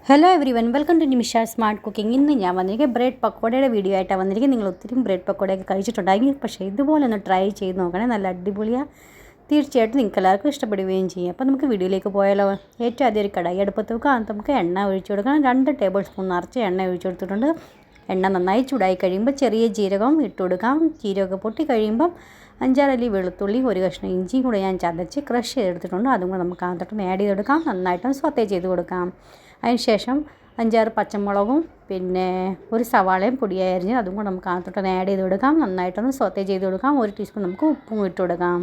Hello everyone welcome to Nimisha smart cooking. ഇന്ന് ഞാൻ വന്നിരിക്കുക ബ്രെഡ് പക്കോടയുടെ വീഡിയോ ആയിട്ടാണ് വന്നിരിക്കുന്നത്. നിങ്ങൾ ഒത്തിരി ബ്രെഡ് പക്കോടയൊക്കെ കഴിച്ചിട്ടുണ്ടായിരിക്കും, പക്ഷേ ഇതുപോലെ ഒന്ന് ട്രൈ ചെയ്ത് നോക്കണേ. നല്ല അടിപൊളിയാണ്. തീർച്ചയായിട്ടും നിങ്ങൾക്ക് എല്ലാവർക്കും ഇഷ്ടപ്പെടുകയും ചെയ്യും. അപ്പോൾ നമുക്ക് വീഡിയോയിലേക്ക് പോയാലോ. ഏറ്റവും ആദ്യം ഒരു കടായി അടുപ്പത്ത് വെക്കുക. അത് നമുക്ക് എണ്ണ ഒഴിച്ചു കൊടുക്കണം. 2 ടേബിൾ സ്പൂൺ നിറച്ച് എണ്ണ ഒഴിച്ചു കൊടുത്തിട്ടുണ്ട്. എണ്ണ നന്നായി ചൂടായി കഴിയുമ്പോൾ ചെറിയ ജീരകം ഇട്ട് കൊടുക്കാം. ജീരകം പൊട്ടി കഴിയുമ്പം 5-6 അല്ലി വെളുത്തുള്ളി, ഒരു കഷ്ണം ഇഞ്ചിയും കൂടെ ഞാൻ ചതച്ച് ക്രഷ് ചെയ്തെടുത്തിട്ടുണ്ട്. അതും കൂടെ നമുക്ക് അതിനകത്ത് ആഡ് ചെയ്ത് കൊടുക്കാം. നന്നായിട്ടൊന്ന് സോത്തേ ചെയ്ത് കൊടുക്കാം. അതിനുശേഷം 5-6 പച്ചമുളകും പിന്നെ ഒരു സവാളയും പൊടിയായി അരിഞ്ഞ് അതും കൂടെ നമുക്ക് അതിനകത്തോട്ട് ആഡ് ചെയ്ത് കൊടുക്കാം. നന്നായിട്ടൊന്ന് സോത്തേ ചെയ്ത് കൊടുക്കാം. 1 ടീസ്പൂൺ നമുക്ക് ഉപ്പും ഇട്ട് കൊടുക്കാം.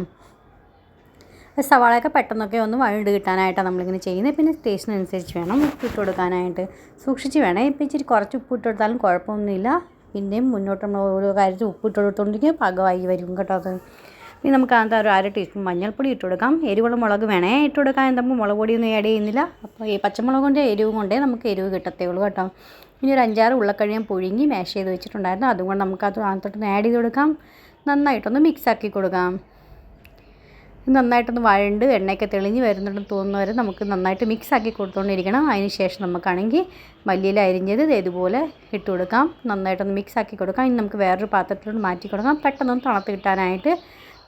സവാളയൊക്കെ പെട്ടെന്നൊക്കെ ഒന്ന് വഴണ്ട് കിട്ടാനായിട്ടാണ് നമ്മളിങ്ങനെ ചെയ്യുന്നത്. പിന്നെ ടേസ്റ്റിനനുസരിച്ച് വേണം ഉപ്പിട്ട് കൊടുക്കാനായിട്ട്. സൂക്ഷിച്ച് വേണേ. ഇപ്പോൾ ഇച്ചിരി കുറച്ച് ഉപ്പിട്ട് കൊടുത്താലും കുഴപ്പമൊന്നുമില്ല. പിന്നെയും മുന്നോട്ട് നമ്മൾ ഓരോ കാര്യത്തിൽ ഉപ്പിട്ട് കൊടുത്തോണ്ടെങ്കിൽ പാകമായി വരും കേട്ടോ. അത് ഇനി നമുക്ക് അതിനകത്ത് ഒരു 1/2 ടീസ്പൂൺ മഞ്ഞൾപ്പൊടി ഇട്ട് കൊടുക്കാം. എരിവുള്ള മുളക് വേണേ ഇട്ട് കൊടുക്കാൻ. നമുക്ക് മുളക് പൊടിയൊന്നും ആഡ് ചെയ്യുന്നില്ല. അപ്പോൾ ഈ പച്ചമുളകിൻ്റെ എരിവ് കൊണ്ടേ നമുക്ക് എരിവ് കിട്ടത്തേ ഉള്ളൂ കേട്ടോ. ഇനി ഒരു 5-6 ഉരുളക്കിഴങ്ങ് പുഴുങ്ങി മാഷ് ചെയ്ത് വെച്ചിട്ടുണ്ടായിരുന്നു. അതുകൊണ്ട് നമുക്ക് അത് അതിനകത്തോട്ട് ആഡ് ചെയ്ത് കൊടുക്കാം. നന്നായിട്ടൊന്ന് മിക്സാക്കി കൊടുക്കാം. നന്നായിട്ടൊന്ന് വഴണ്ട് എണ്ണയൊക്കെ തെളിഞ്ഞ് വരുന്നുണ്ടെന്ന് തോന്നുന്ന വരെ നമുക്ക് നന്നായിട്ട് മിക്സാക്കി കൊടുത്തുകൊണ്ടിരിക്കണം. അതിന് ശേഷം നമുക്കാണെങ്കിൽ മല്ലിയില അരിഞ്ഞത് ഇതുപോലെ ഇട്ട് കൊടുക്കാം. നന്നായിട്ടൊന്ന് മിക്സാക്കി കൊടുക്കാം. ഇനി നമുക്ക് വേറൊരു പാത്രത്തിലോട്ട് മാറ്റി കൊടുക്കാം. പെട്ടെന്നൊന്ന് തണുത്ത് കിട്ടാനായിട്ട്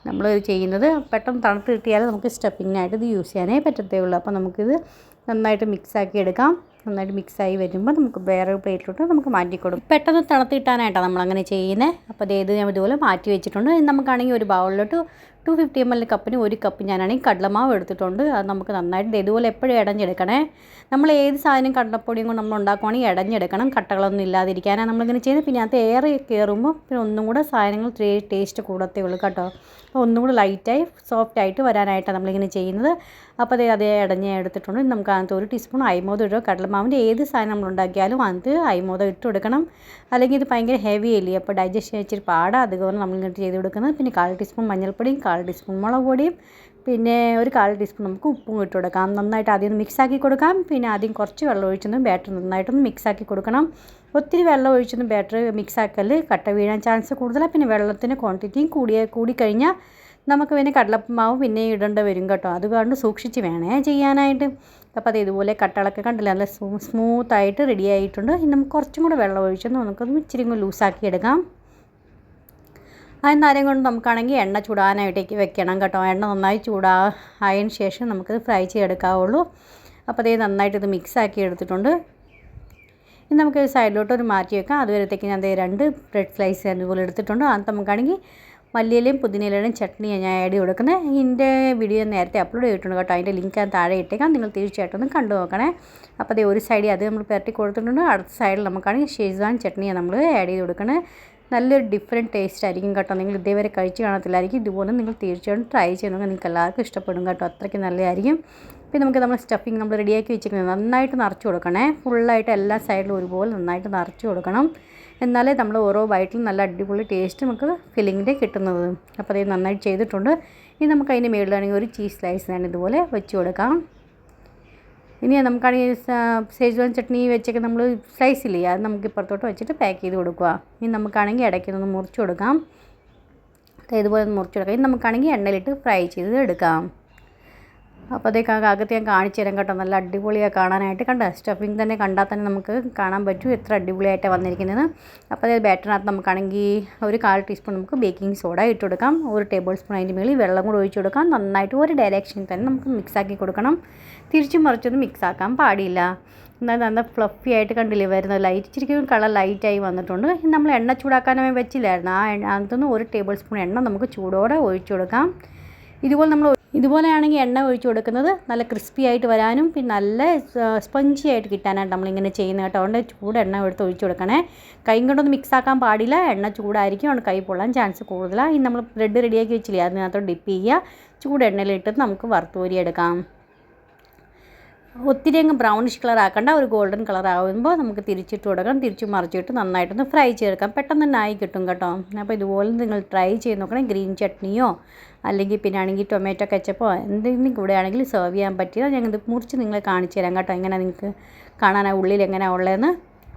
നമ്മൾ ചെയ്യുന്നത്. പെട്ടെന്ന് തണുത്ത് കിട്ടിയാൽ നമുക്ക് സ്റ്റഫിങ്ങിനായിട്ട് ഇത് യൂസ് ചെയ്യാനേ പറ്റത്തേ ഉള്ളൂ. അപ്പോൾ നമുക്കിത് നന്നായിട്ട് മിക്സാക്കി എടുക്കാം. നന്നായിട്ട് മിക്സായി വരുമ്പോൾ നമുക്ക് വേറെ പ്ലേറ്റിലോട്ട് നമുക്ക് മാറ്റി കൊടുക്കും. പെട്ടെന്ന് തണുത്ത് കിട്ടാനായിട്ടാണ് നമ്മളങ്ങനെ ചെയ്യുന്നത്. അപ്പോൾ ഇത് ഞാൻ ഇതുപോലെ മാറ്റി വെച്ചിട്ടുണ്ട്. നമുക്കാണെങ്കിൽ ഒരു ബൗളിലോട്ട് 250 ml കപ്പിന് 1 കപ്പ് ഞാനാണെങ്കിൽ കടലമാവ് എടുത്തിട്ടുണ്ട്. അത് നമുക്ക് നന്നായിട്ട് ഇതുപോലെ എപ്പോഴും ഇടഞ്ഞെടുക്കണേ. നമ്മൾ ഏത് സാധനം കടലപ്പൊടിയും കൊണ്ട് നമ്മൾ ഉണ്ടാക്കുവാണെങ്കിൽ ഇടഞ്ഞെടുക്കണം. കട്ടകളൊന്നും ഇല്ലാതിരിക്കാനാണ് നമ്മളിങ്ങനെ ചെയ്യുന്നത്. പിന്നെ അത് ഏറെ കയറുമ്പോൾ പിന്നെ ഒന്നും കൂടെ സാധനങ്ങൾ ടേസ്റ്റ് കൂടത്തേ ഉള്ളൂ കേട്ടോ. അപ്പോൾ ഒന്നും കൂടെ ലൈറ്റായി സോഫ്റ്റായിട്ട് വരാനായിട്ടാണ് നമ്മളിങ്ങനെ ചെയ്യുന്നത്. അപ്പോൾ അതേ ഇടഞ്ഞ് എടുത്തിട്ടുണ്ട്. നമുക്ക് അതിനകത്ത് 1 ടീസ്പൂൺ അയമോദം ഇടുക. കടലമാവിൻ്റെ ഏത് സാധനം നമ്മൾ ഉണ്ടാക്കിയാലും അതിനകത്ത് അയമോദം ഇട്ട് കൊടുക്കണം. അല്ലെങ്കിൽ ഇത് ഭയങ്കര ഹെവി അല്ലേ, അപ്പോൾ ഡൈജസ്റ്റ് ഇച്ചിരി പാടാണ്. അതുപോലെ നമ്മളിങ്ങോട്ട് ചെയ്ത് കൊടുക്കുന്നത്. പിന്നെ 1/4 ടീസ്പൂൺ മഞ്ഞൾപ്പൊടിയും 1/4 ടീസ്പൂൺ മുളക് പൊടിയും പിന്നെ ഒരു 1/4 ടീസ്പൂൺ നമുക്ക് ഉപ്പും ഇട്ട് കൊടുക്കാം. നന്നായിട്ട് ആദ്യം ഒന്ന് മിക്സാക്കി കൊടുക്കാം. പിന്നെ ആദ്യം കുറച്ച് വെള്ളം ഒഴിച്ചൊന്നും ബാറ്റർ നന്നായിട്ടൊന്ന് മിക്സാക്കി കൊടുക്കണം. ഒത്തിരി വെള്ളം ഒഴിച്ചൊന്നും ബാറ്റർ മിക്സാക്കൽ കട്ട വീഴാൻ ചാൻസ് കൂടുതലാണ്. പിന്നെ വെള്ളത്തിൻ്റെ ക്വാണ്ടിറ്റിയും കൂടിക്കഴിഞ്ഞാൽ നമുക്ക് പിന്നെ കടലമാവ് പിന്നെ ഇടേണ്ടി വരും കേട്ടോ. അതുകൊണ്ട് സൂക്ഷിച്ച് വേണേ ചെയ്യാനായിട്ട്. അപ്പോൾ അത് ഇതുപോലെ കട്ടകളൊക്കെ കണ്ടില്ല, നല്ല സ്മൂത്തായിട്ട് റെഡി ആയിട്ടുണ്ട്. ഇനി നമുക്ക് കുറച്ചും കൂടെ വെള്ളം ഒഴിച്ചൊന്ന് നമുക്കൊന്ന് ഇച്ചിരി ലൂസാക്കി എടുക്കാം. നേരം കൊണ്ട് നമുക്കാണെങ്കിൽ എണ്ണ ചൂടാനായിട്ടേക്ക് വെക്കണം കേട്ടോ. എണ്ണ നന്നായി ചൂടായതിന് ശേഷം നമുക്കത് ഫ്രൈ ചെയ്തെടുക്കാവുള്ളൂ. അപ്പോൾ അതേ നന്നായിട്ട് ഇത് മിക്സാക്കി എടുത്തിട്ടുണ്ട്. ഇനി നമുക്ക് സൈഡിലോട്ടൊരു മാറ്റി വെക്കാം. അതുവരത്തേക്ക് ഞാൻ 2 ബ്രെഡ് സ്ലൈസ് അതുപോലെ എടുത്തിട്ടുണ്ട്. അത് നമുക്കാണെങ്കിൽ മല്ലിയിലയും പുതിനയിലയും ചട്നിയാണ് ഞാൻ ആഡ് ചെയ്ത് കൊടുക്കുന്നത്. ഇതിൻ്റെ വീഡിയോ നേരത്തെ അപ്ലോഡ് ചെയ്തിട്ടുണ്ട് കേട്ടോ. അതിൻ്റെ ലിങ്ക് ഞാൻ താഴെ ഇട്ടേക്കാം. നിങ്ങൾ തീർച്ചയായിട്ടും ഒന്ന് കണ്ടു നോക്കണേ. അപ്പോൾ അതേ ഒരു സൈഡിൽ അത് നമ്മൾ പുരട്ടി കൊടുത്തിട്ടുണ്ട്. അടുത്ത സൈഡിൽ നമുക്കാണെങ്കിൽ ഷെസ്വാൻ ചട്നിയാണ് നമ്മൾ ആഡ് ചെയ്ത് കൊടുക്കണേ. നല്ലൊരു ഡിഫറെൻറ്റ് ടേസ്റ്റ് ആയിരിക്കും കേട്ടോ. നിങ്ങൾ ഇതേവരെ കഴിച്ച് കാണത്തില്ലായിരിക്കും. ഇതുപോലെ നിങ്ങൾ തീർച്ചയായിട്ടും ട്രൈ ചെയ്യണമെങ്കിൽ നിങ്ങൾക്ക് എല്ലാവർക്കും ഇഷ്ടപ്പെടും കേട്ടോ. അത്രയ്ക്ക് നല്ലതായിരിക്കും. പിന്നെ നമുക്ക് നമ്മൾ സ്റ്റഫിങ് നമ്മൾ റെഡിയാക്കി വെച്ചിരിക്കുന്നത് നന്നായിട്ട് നിറച്ച് കൊടുക്കണേ. ഫുള്ളായിട്ട് എല്ലാ സൈഡിലും ഒരുപോലെ നന്നായിട്ട് നിറച്ച് കൊടുക്കണം. എന്നാലേ നമ്മൾ ഓരോ ബൈറ്റിലും നല്ല അടിപൊളി ടേസ്റ്റ് നമുക്ക് ഫില്ലിങ്ങിൻ്റെ കിട്ടുന്നത്. അപ്പോൾ അത് നന്നായിട്ട് ചെയ്തിട്ടുണ്ട്. ഇനി നമുക്ക് അതിൻ്റെ മുകളിലാണെങ്കിൽ ഒരു ചീസ് സ്ലൈസ് ഞാൻ ഇതുപോലെ വെച്ച് കൊടുക്കാം. ഇനി നമുക്കാണെങ്കിൽ ഷെസ്വാൻ ചട്നി വെച്ചൊക്കെ നമ്മൾ സ്ലൈസ് ഇല്ലേ, അത് നമുക്ക് ഇപ്പുറത്തോട്ട് വെച്ചിട്ട് പാക്ക് ചെയ്ത് കൊടുക്കുക. ഇനി നമുക്കാണെങ്കിൽ ഇടയ്ക്കൊന്ന് മുറിച്ച് കൊടുക്കാം. ഇതുപോലെ ഒന്ന് മുറിച്ച് കൊടുക്കാം. ഇനി നമുക്കാണെങ്കിൽ എണ്ണയിലിട്ട് ഫ്രൈ ചെയ്ത് എടുക്കാം. അപ്പോൾ അതേ അകത്ത് ഞാൻ കാണിച്ചു തരാം കേട്ടോ. നല്ല അടിപൊളിയാണ് കാണാനായിട്ട്. സ്റ്റഫിങ് തന്നെ കണ്ടാൽ തന്നെ നമുക്ക് കാണാൻ പറ്റും എത്ര അടിപൊളിയായിട്ടാണ് വന്നിരിക്കുന്നത്. അപ്പോൾ അതേ ബാറ്ററിനകത്ത് നമുക്കാണെങ്കിൽ ഒരു 1/4 ടീസ്പൂൺ നമുക്ക് ബേക്കിംഗ് സോഡ ഇട്ട് കൊടുക്കാം. 1 ടേബിൾ സ്പൂൺ അതിൻ്റെ മേളിൽ വെള്ളം കൂടെ ഒഴിച്ച് കൊടുക്കാം. നന്നായിട്ട് ഒരു ഡയറക്ഷനിൽ തന്നെ നമുക്ക് മിക്സാക്കി കൊടുക്കണം. തിരിച്ചും മറിച്ചൊന്നും മിക്സാക്കാൻ പാടില്ല. എന്നാൽ നല്ല ഫ്ലഫി ആയിട്ട് കണ്ടില്ലേ വരുന്നത്. ഇച്ചിരിക്കും കളർ ലൈറ്റായി വന്നിട്ടുണ്ട്. നമ്മൾ എണ്ണ ചൂടാക്കാനേ വെച്ചില്ലായിരുന്നു. അതിനകത്തുനിന്ന് 1 ടേബിൾ സ്പൂൺ എണ്ണ നമുക്ക് ചൂടോടെ ഒഴിച്ചു കൊടുക്കാം. ഇതുപോലെയാണെങ്കിൽ എണ്ണ ഒഴിച്ച് കൊടുക്കുന്നത് നല്ല ക്രിസ്പി ആയിട്ട് വരാനും പിന്നെ നല്ല സ്പഞ്ചി ആയിട്ട് കിട്ടാനായിട്ട് നമ്മളിങ്ങനെ ചെയ്യുന്നത് കേട്ടോ. അതുകൊണ്ട് ചൂട് എണ്ണ എടുത്ത് ഒഴിച്ച് കൊടുക്കണേ. കൈ കൊണ്ടൊന്നും മിക്സാക്കാൻ പാടില്ല. എണ്ണ ചൂടായിരിക്കും, അതുകൊണ്ട് കൈ പൊള്ളാൻ ചാൻസ് കൂടുതലാണ്. ഇനി നമ്മൾ ബ്രെഡ് റെഡിയാക്കി വെച്ചില്ലേ, അതിനകത്തോട്ട് ഡിപ്പ് ചെയ്യുക. ചൂട് എണ്ണയിലിട്ട് നമുക്ക് വറുത്തോരി എടുക്കാം. ഒത്തിരി അങ്ങ് ബ്രൗണിഷ് കളർ ആക്കണ്ട. ഒരു ഗോൾഡൻ കളർ ആകുമ്പോൾ നമുക്ക് തിരിച്ചിട്ട് കൊടുക്കണം. തിരിച്ച് മറിച്ചിട്ട് നന്നായിട്ടൊന്ന് ഫ്രൈ ചെയ്തെടുക്കാം. പെട്ടെന്ന് തന്നെ ആയി കിട്ടും കേട്ടോ. അപ്പോൾ ഇതുപോലെ നിങ്ങൾ ട്രൈ ചെയ്ത് നോക്കണം. ഗ്രീൻ ചട്നിയോ അല്ലെങ്കിൽ പിന്നെ ആണെങ്കിൽ ടൊമാറ്റോ കെച്ചപ്പോ എന്തെങ്കിലും കൂടെ ആണെങ്കിൽ സെർവ് ചെയ്യാൻ പറ്റിയത് ഞങ്ങൾ മുറിച്ച് നിങ്ങളെ കാണിച്ചു തരാം കേട്ടോ. എങ്ങനെ നിങ്ങൾക്ക് കാണാൻ ഉള്ളിൽ എങ്ങനെയാണ് ഉള്ളതെന്ന്.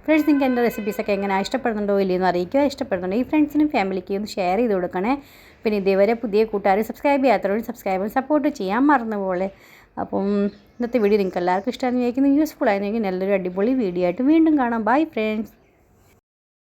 ഫ്രണ്ട്സ്, നിങ്ങൾക്ക് എൻ്റെ റെസിപ്പീസൊക്കെ എങ്ങനെ ഇഷ്ടപ്പെടുന്നുണ്ടോ ഇല്ലയെന്ന് അറിയിക്കുക. ഇഷ്ടപ്പെടുന്നുണ്ടോ ഈ ഫ്രണ്ട്സിനും ഫാമിലിക്കും ഒന്ന് ഷെയർ ചെയ്ത് കൊടുക്കണേ. പിന്നെ ഇതേവരെ പുതിയ കൂട്ടുകാർ സബ്സ്ക്രൈബ് ചെയ്യാത്തവരോട് സബ്സ്ക്രൈബ് സപ്പോർട്ട് ചെയ്യാൻ മറന്നുപോലെ. അപ്പം ഇന്നത്തെ വീഡിയോ നിങ്ങൾക്ക് എല്ലാവർക്കും ഇഷ്ടമാണെന്ന് വിചാരിക്കുന്നു. യൂസ്ഫുൾ ആയിരുന്നെങ്കിൽ നല്ലൊരു അടിപൊളി വീഡിയോ ആയിട്ട് വീണ്ടും കാണാം. Bye friends.